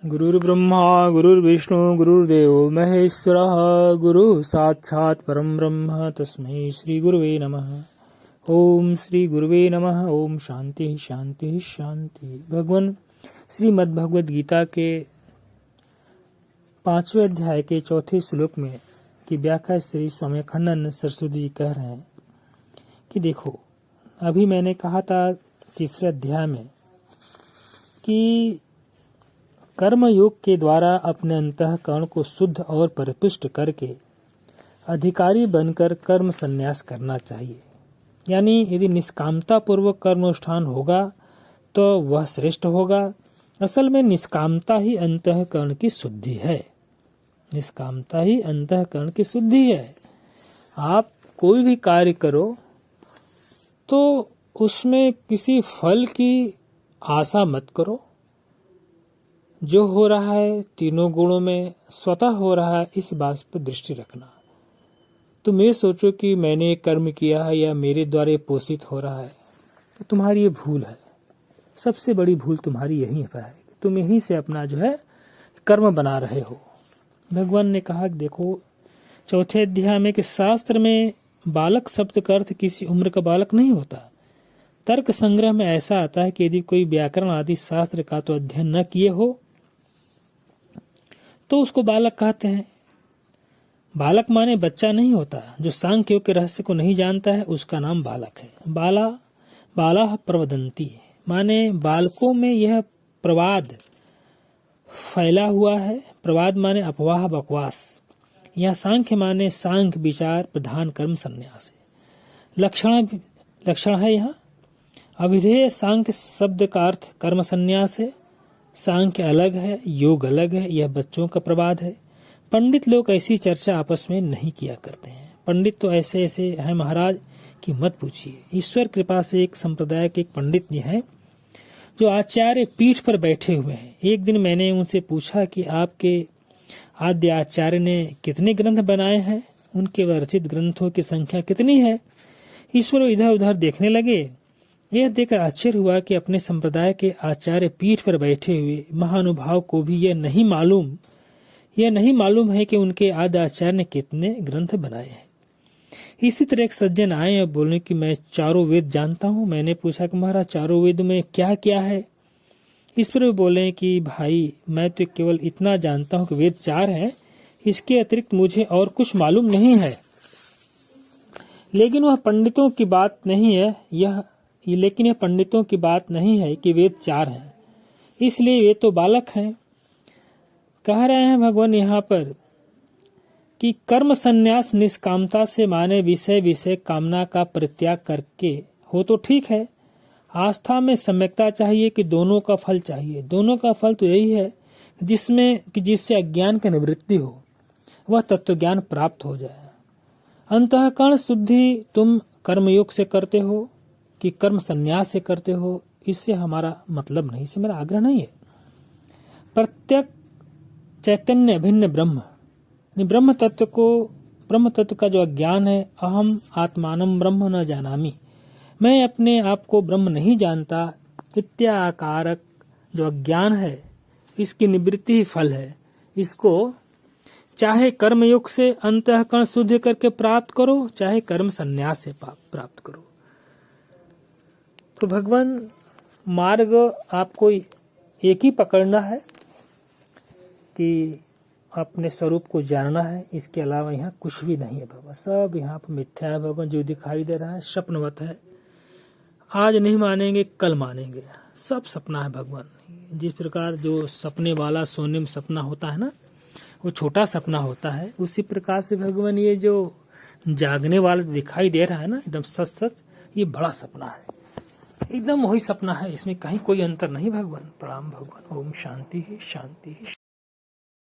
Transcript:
गुरुर्ब्रह्मा गुरुर्विष्णु गुरुर्देवो महेश्वरः गुरु साक्षात् परम ब्रह्म तस्मै श्री गुरुवे नमः। ओम श्री गुरुवे नमः। ओम शांति शांति शांति। भगवान श्रीमद् भगवद गीता के 5वें अध्याय के 4थे श्लोक में की व्याख्या श्री स्वामी अखंडानंद सरस्वती जी कह रहे हैं कि देखो, अभी मैंने कहा था तीसरे अध्याय में कि कर्म योग के द्वारा अपने अंतःकरण को शुद्ध और परिपुष्ट करके अधिकारी बनकर कर्म संन्यास करना चाहिए। यानी यदि निष्कामता पूर्वक कर्मानुष्ठान होगा तो वह श्रेष्ठ होगा। असल में निष्कामता ही अंतःकरण की शुद्धि है। निष्कामता ही अंतःकरण की शुद्धि है। आप कोई भी कार्य करो तो उसमें किसी फल की आशा मत करो। जो हो रहा है तीनों गुणों में स्वतः हो रहा है, इस बात पर दृष्टि रखना। तुम ये सोचो कि मैंने ये कर्म किया है या मेरे द्वारा ये पोषित हो रहा है, तो तुम्हारी ये भूल है। सबसे बड़ी भूल तुम्हारी यही है। तुम यहीं से अपना जो है कर्म बना रहे हो। भगवान ने कहा कि देखो, चौथे अध्याय में कि शास्त्र में बालक शब्द का अर्थ किसी उम्र का बालक नहीं होता। तर्क संग्रह में ऐसा आता है कि यदि कोई व्याकरण आदि शास्त्र का तो अध्ययन न किए हो तो उसको बालक कहते हैं। बालक माने बच्चा नहीं होता। जो सांख्य योग के रहस्य को नहीं जानता है उसका नाम बालक है। बाला प्रवदंती माने बालकों में यह प्रवाद फैला हुआ है। प्रवाद माने अफवाह बकवास। यह सांख्य माने सांख्य विचार प्रधान कर्म संन्यास है। लक्षण है यहाँ अभिधेय। सांख्य शब्द का अर्थ कर्म संन्यास है। सांख्य अलग है, योग अलग है। यह बच्चों का प्रवाद है। पंडित लोग ऐसी चर्चा आपस में नहीं किया करते हैं। पंडित तो ऐसे ऐसे हैं महाराज कि मत पूछिए। ईश्वर कृपा से एक संप्रदाय के एक पंडित जी हैं जो आचार्य पीठ पर बैठे हुए हैं। एक दिन मैंने उनसे पूछा कि आपके आद्य आचार्य ने कितने ग्रंथ बनाए हैं, उनके रचित ग्रंथों की संख्या कितनी है। ईश्वर इधर उधर देखने लगे। यह देखकर आश्चर्य हुआ कि अपने संप्रदाय के आचार्य पीठ पर बैठे हुए महानुभाव को भी यह नहीं मालूम है कि उनके आद्य आचार्य ने कितने ग्रंथ बनाए हैं। इसी तरह एक सज्जन आए और बोले कि मैं चारों वेद जानता हूँ। मैंने पूछा कि महाराज चारों वेद में क्या क्या है। इस पर वे बोले कि भाई मैं तो केवल इतना जानता हूँ कि वेद 4 हैं, इसके अतिरिक्त मुझे और कुछ मालूम नहीं है। लेकिन यह पंडितों की बात नहीं है कि वेद 4 हैं, इसलिए वे तो बालक हैं। कह रहे हैं भगवान यहाँ पर कि कर्म संन्यास निष्कामता से माने विषय कामना का परित्याग करके हो तो ठीक है। आस्था में सम्यकता चाहिए कि दोनों का फल चाहिए। दोनों का फल तो यही है जिससे अज्ञान की निवृत्ति हो, वह तत्व ज्ञान प्राप्त हो जाए। अंतःकरण शुद्धि तुम कर्मयोग से करते हो कि कर्म संन्यास से करते हो, इससे हमारा मतलब नहीं, इससे मेरा आग्रह नहीं है। प्रत्येक चैतन्य अभिन्न ब्रह्म तत्व का जो अज्ञान है, अहम आत्मानम ब्रह्म न जानामि, मैं अपने आप को ब्रह्म नहीं जानता, इत्याकारक जो अज्ञान है, इसकी निवृत्ति ही फल है। इसको चाहे कर्मयोग से अंतःकरण शुद्ध करके प्राप्त करो, चाहे कर्म संन्यास से प्राप्त करो। तो भगवान मार्ग आपको एक ही पकड़ना है कि अपने स्वरूप को जानना है। इसके अलावा यहाँ कुछ भी नहीं है। भगवान सब यहाँ पर मिथ्या है। भगवान जो दिखाई दे रहा है स्वप्नवत है। आज नहीं मानेंगे कल मानेंगे, सब सपना है। भगवान जिस प्रकार जो सपने वाला सोने में सपना होता है ना, वो छोटा सपना होता है, उसी प्रकार से भगवान ये जो जागने वाला दिखाई दे रहा है ना, एकदम सच ये बड़ा सपना है। एकदम वही सपना है, इसमें कहीं कोई अंतर नहीं। भगवान प्रणाम। भगवान ओम शांति ही शांति ही।